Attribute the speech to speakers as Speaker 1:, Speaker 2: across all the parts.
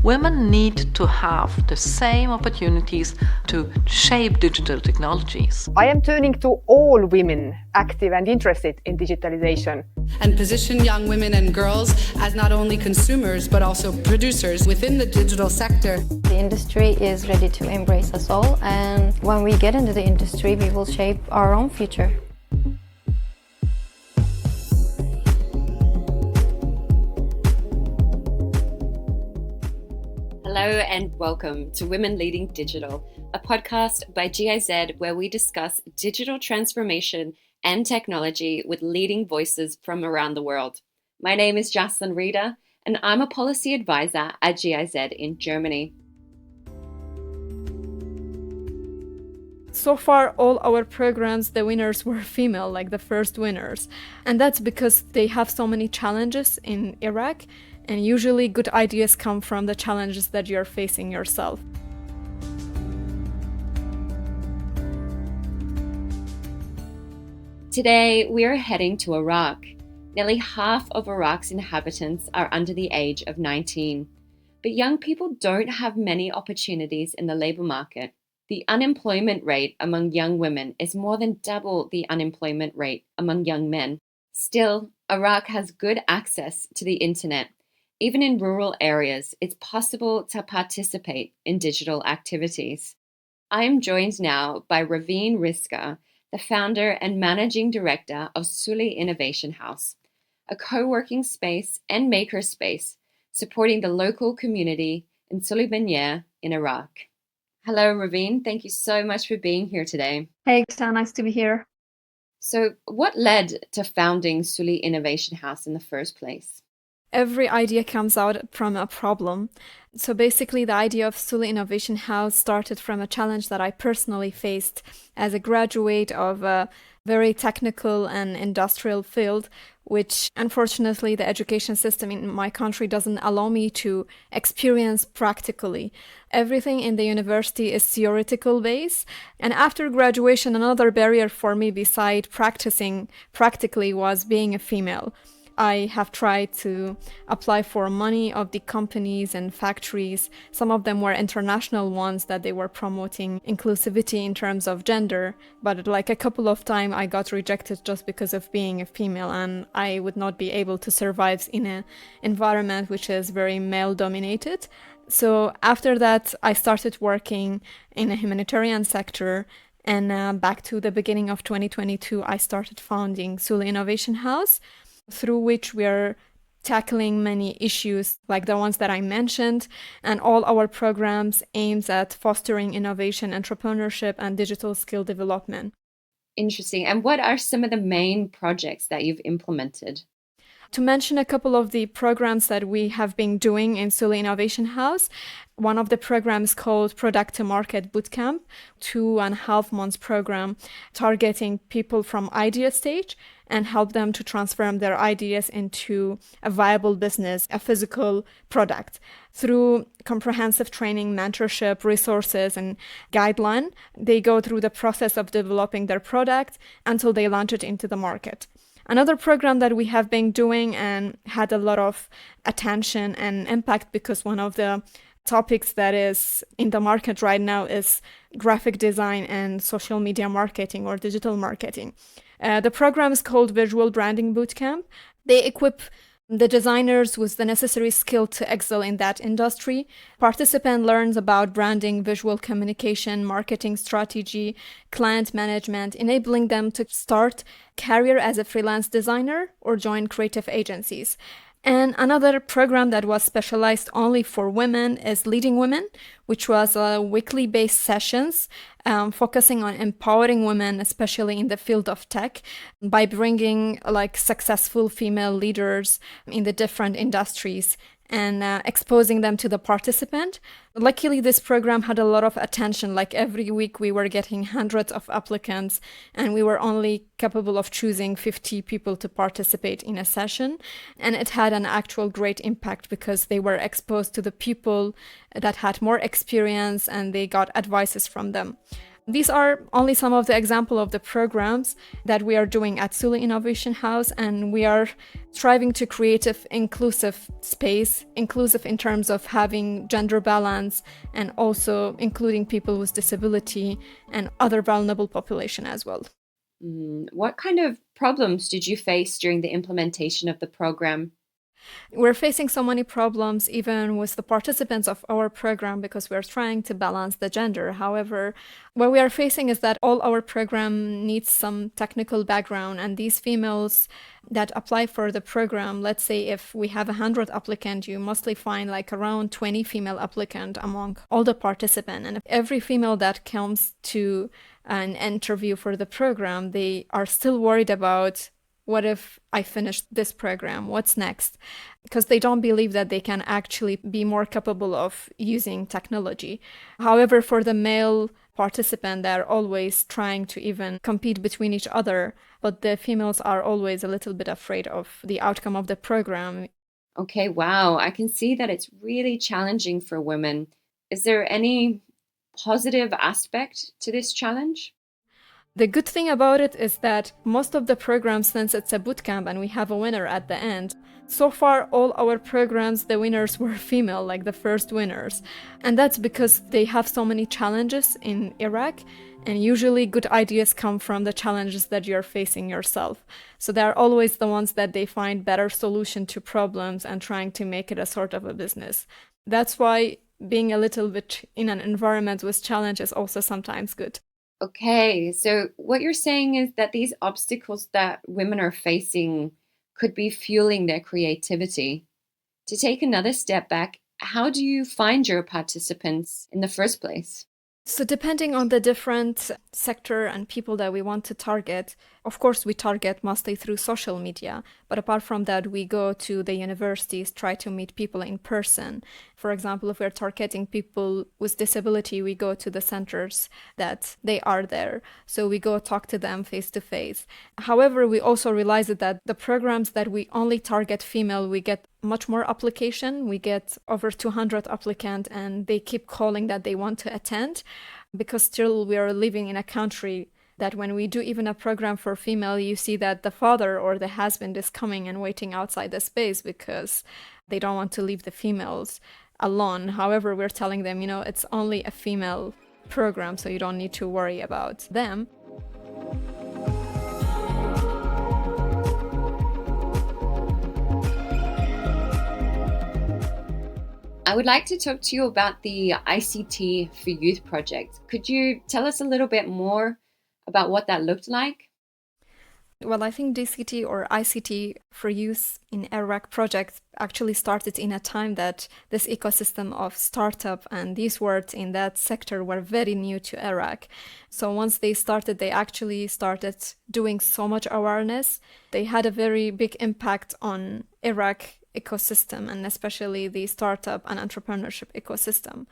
Speaker 1: women need to have the same opportunities to shape digital technologies.
Speaker 2: I am turning to all women active and interested in digitalization.
Speaker 3: And position young women and girls as not only consumers but also producers within the digital sector.
Speaker 4: The industry is ready to embrace us all, and when we get into the industry, we will shape our own future.
Speaker 5: Hello and welcome to Women Leading Digital, a podcast by GIZ where we discuss digital transformation and technology with leading voices from around the world. My name is Jocelyn Reeder and I'm a policy advisor at GIZ in Germany.
Speaker 6: So far, all our programs, the winners were female, like the first winners. And that's because they have so many challenges in Iraq. And usually good ideas come from the challenges that you're facing yourself.
Speaker 5: Today, we are heading to Iraq. Nearly half of Iraq's inhabitants are under the age of 19. But young people don't have many opportunities in the labor market. The unemployment rate among young women is more than double the unemployment rate among young men. Still, Iraq has good access to the internet. Even in rural areas, it's possible to participate in digital activities. I am joined now by Ravin Rizgar, the founder and managing director of Suli Innovation House, a co-working space and maker space supporting the local community in Suli Benya in Iraq. Hello, Ravin. Thank you so much for being here today.
Speaker 6: Hey, Gita, nice to be here.
Speaker 5: So what led to founding Suli Innovation House in the first place?
Speaker 6: Every idea comes out from a problem. So basically, the idea of Suli Innovation House started from a challenge that I personally faced as a graduate of a very technical and industrial field, which unfortunately the education system in my country doesn't allow me to experience practically. Everything in the university is theoretical base. And after graduation, another barrier for me beside practicing practically was being a female. I have tried to apply for money of the companies and factories. Some of them were international ones that they were promoting inclusivity in terms of gender. But like a couple of times I got rejected just because of being a female, and I would not be able to survive in an environment which is very male dominated. So after that, I started working in a humanitarian sector. And back to the beginning of 2022, I started founding Suli Innovation House, through which we are tackling many issues like the ones that I mentioned, and all our programs aims at fostering innovation, entrepreneurship, and digital skill development.
Speaker 5: Interesting. And what are some of the main projects that you've implemented?
Speaker 6: To mention a couple of the programs that we have been doing in Suli Innovation House, one of the programs called Product to Market Bootcamp, 2.5 months program targeting people from idea stage and help them to transform their ideas into a viable business, a physical product. Through comprehensive training, mentorship, resources, and guideline, they go through the process of developing their product until they launch it into the market. Another program that we have been doing and had a lot of attention and impact because one of the topics that is in the market right now is graphic design and social media marketing or digital marketing. The program is called Visual Branding Bootcamp. They equip the designers with the necessary skill to excel in that industry. Participant learns about branding, visual communication, marketing strategy, client management, enabling them to start career as a freelance designer or join creative agencies. And another program that was specialized only for women is Leading Women, which was weekly based sessions focusing on empowering women, especially in the field of tech, by bringing like successful female leaders in the different industries and exposing them to the participant. Luckily, this program had a lot of attention. Like every week we were getting hundreds of applicants and we were only capable of choosing 50 people to participate in a session. And it had an actual great impact because they were exposed to the people that had more experience and they got advices from them. These are only some of the example of the programs that we are doing at Suli Innovation House, and we are striving to create an inclusive space, inclusive in terms of having gender balance and also including people with disability and other vulnerable population as well.
Speaker 5: What kind of problems did you face during the implementation of the program?
Speaker 6: We're facing so many problems even with the participants of our program because we're trying to balance the gender. However, what we are facing is that all our program needs some technical background, and these females that apply for the program, let's say if we have 100 applicants, you mostly find like around 20 female applicants among all the participants. And every female that comes to an interview for the program, they are still worried about what if I finish this program? What's next? Because they don't believe that they can actually be more capable of using technology. However, for the male participant, they're always trying to even compete between each other, but the females are always a little bit afraid of the outcome of the program.
Speaker 5: Okay, wow. I can see that it's really challenging for women. Is there any positive aspect to this challenge?
Speaker 6: The good thing about it is that most of the programs, since it's a bootcamp and we have a winner at the end, so far all our programs, the winners were female, like the first winners. And that's because they have so many challenges in Iraq, and usually good ideas come from the challenges that you're facing yourself. So they're always the ones that they find better solution to problems and trying to make it a sort of a business. That's why being a little bit in an environment with challenge is also sometimes good.
Speaker 5: Okay, so what you're saying is that these obstacles that women are facing could be fueling their creativity. To take another step back, how do you find your participants in the first place?
Speaker 6: So depending on the different sector and people that we want to target, of course we target mostly through social media, but apart from that we go to the universities, try to meet people in person. For example, if we're targeting people with disability, we go to the centers that they are there. So we go talk to them face to face. However, we also realize that the programs that we only target female, we get much more application. We get over 200 applicants and they keep calling that they want to attend, because still we are living in a country that when we do even a program for female, you see that the father or the husband is coming and waiting outside the space because they don't want to leave the females alone. However, we're telling them, it's only a female program, so you don't need to worry about them.
Speaker 5: I would like to talk to you about the ICT for Youth project. Could you tell us a little bit more about what that looked like?
Speaker 6: Well, I think DCT or ICT for Youth in Iraq project actually started in a time that this ecosystem of startup and these words in that sector were very new to Iraq. So once they started, they actually started doing so much awareness. They had a very big impact on Iraq ecosystem and especially the startup and entrepreneurship ecosystem,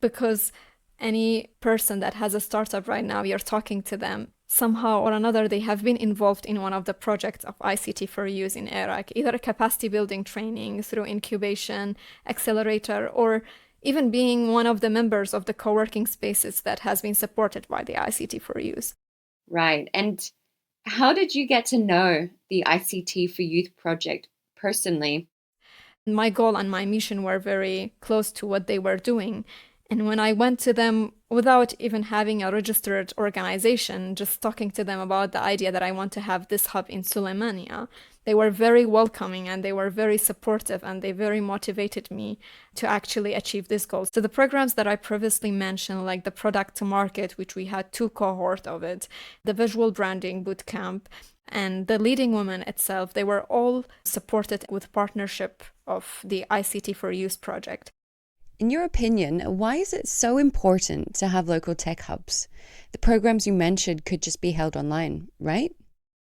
Speaker 6: because any person that has a startup right now, you're talking to them, somehow or another they have been involved in one of the projects of ICT for Youth in Iraq, either a capacity building training through incubation, accelerator, or even being one of the members of the co-working spaces that has been supported by the ICT for Youth.
Speaker 5: Right. And how did you get to know the ICT for Youth project personally?
Speaker 6: My goal and my mission were very close to what they were doing. And when I went to them without even having a registered organization, just talking to them about the idea that I want to have this hub in Suleimania, they were very welcoming and they were very supportive and they very motivated me to actually achieve this goal. So the programs that I previously mentioned, like the product to market, which we had 2 cohorts of it, the visual branding bootcamp, and the leading women itself, they were all supported with partnership of the ICT for Youth project.
Speaker 7: In your opinion, why is it so important to have local tech hubs? The programs you mentioned could just be held online, right?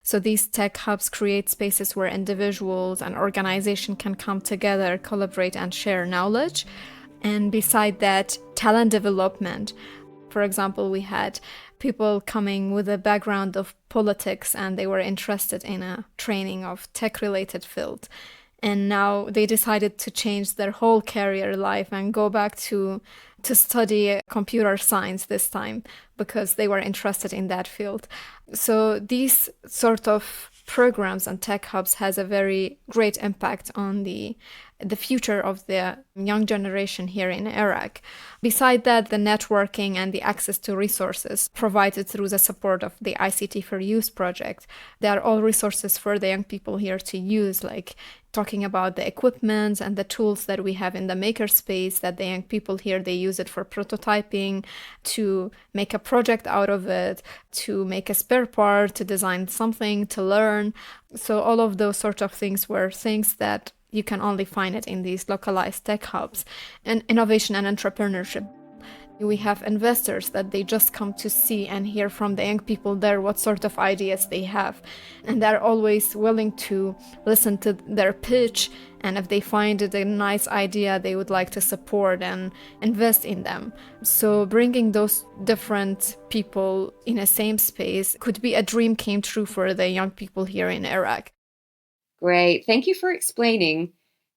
Speaker 6: So these tech hubs create spaces where individuals and organizations can come together, collaborate, and share knowledge. And beside that, talent development. For example, we had people coming with a background of politics and they were interested in a training of tech-related field. And now they decided to change their whole career life and go back to study computer science this time because they were interested in that field. So these sort of programs and tech hubs has a very great impact on the future of the young generation here in Iraq. Beside that, the networking and the access to resources provided through the support of the ICT for Youth project, they are all resources for the young people here to use, like talking about the equipment and the tools that we have in the makerspace that the young people here, they use it for prototyping, to make a project out of it, to make a spare part, to design something, to learn. So all of those sort of things were things that you can only find it in these localized tech hubs. And innovation and entrepreneurship. We have investors that they just come to see and hear from the young people there what sort of ideas they have. And they're always willing to listen to their pitch. And if they find it a nice idea, they would like to support and invest in them. So bringing those different people in a same space could be a dream came true for the young people here in Iraq.
Speaker 5: Great. Thank you for explaining.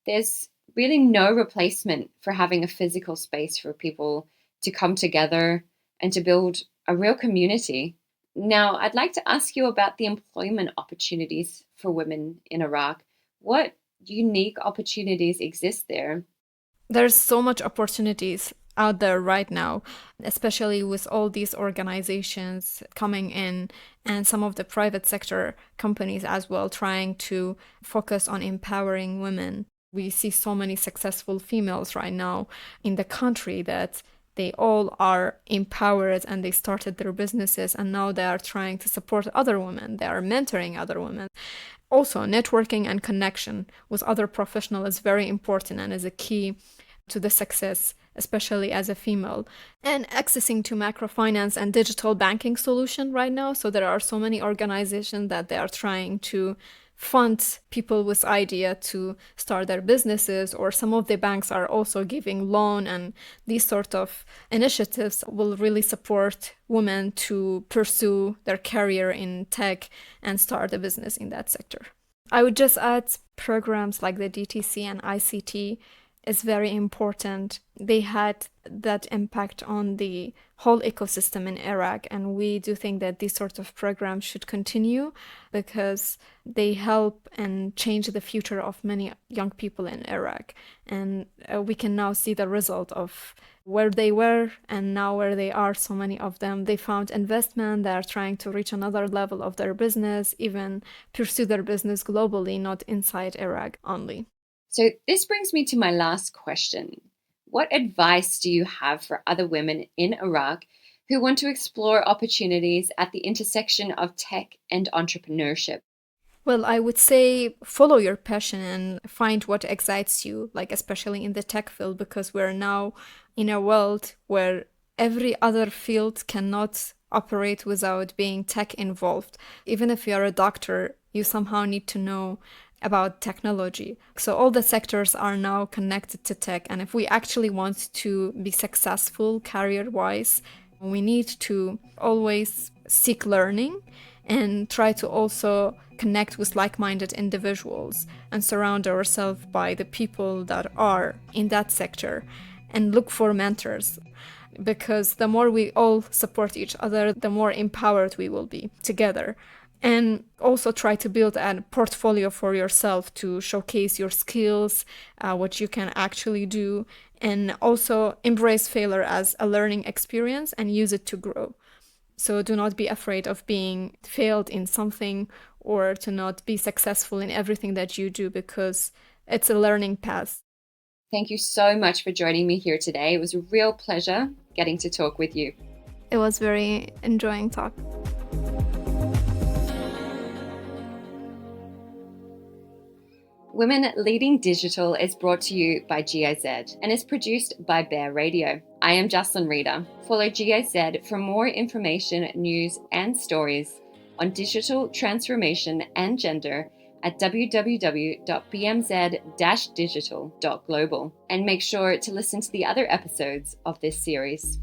Speaker 5: There's really no replacement for having a physical space for people to come together and to build a real community. Now, I'd like to ask you about the employment opportunities for women in Iraq. What unique opportunities exist there?
Speaker 6: There's so much opportunities out there right now, especially with all these organizations coming in and some of the private sector companies as well trying to focus on empowering women. We see so many successful females right now in the country that they all are empowered and they started their businesses and now they are trying to support other women. They are mentoring other women. Also, networking and connection with other professionals is very important and is a key to the success, especially as a female. And accessing to microfinance and digital banking solution right now. So there are so many organizations that they are trying to fund people with idea to start their businesses, or some of the banks are also giving loan, and these sort of initiatives will really support women to pursue their career in tech and start a business in that sector. I would just add programs like the DTC and ICT is very important. They had that impact on the whole ecosystem in Iraq, and we do think that these sort of programs should continue because they help and change the future of many young people in Iraq. And we can now see the result of where they were and now where they are. So many of them, they found investment, they are trying to reach another level of their business, even pursue their business globally, not inside Iraq only.
Speaker 5: So this brings me to my last question. What advice do you have for other women in Iraq who want to explore opportunities at the intersection of tech and entrepreneurship?
Speaker 6: Well, I would say follow your passion and find what excites you, like especially in the tech field, because we're now in a world where every other field cannot operate without being tech involved. Even if you're a doctor, you somehow need to know about technology. So all the sectors are now connected to tech. And if we actually want to be successful career-wise, we need to always seek learning and try to also connect with like-minded individuals and surround ourselves by the people that are in that sector and look for mentors. Because the more we all support each other, the more empowered we will be together. And also try to build a portfolio for yourself to showcase your skills, what you can actually do, and also embrace failure as a learning experience and use it to grow. So do not be afraid of being failed in something or to not be successful in everything that you do, because it's a learning path.
Speaker 5: Thank you so much for joining me here today. It was a real pleasure getting to talk with you.
Speaker 6: It was very enjoying talk.
Speaker 5: Women Leading Digital is brought to you by GIZ and is produced by Bear Radio. I am Jocelyn Reeder. Follow GIZ for more information, news, and stories on digital transformation and gender at www.bmz-digital.global. And make sure to listen to the other episodes of this series.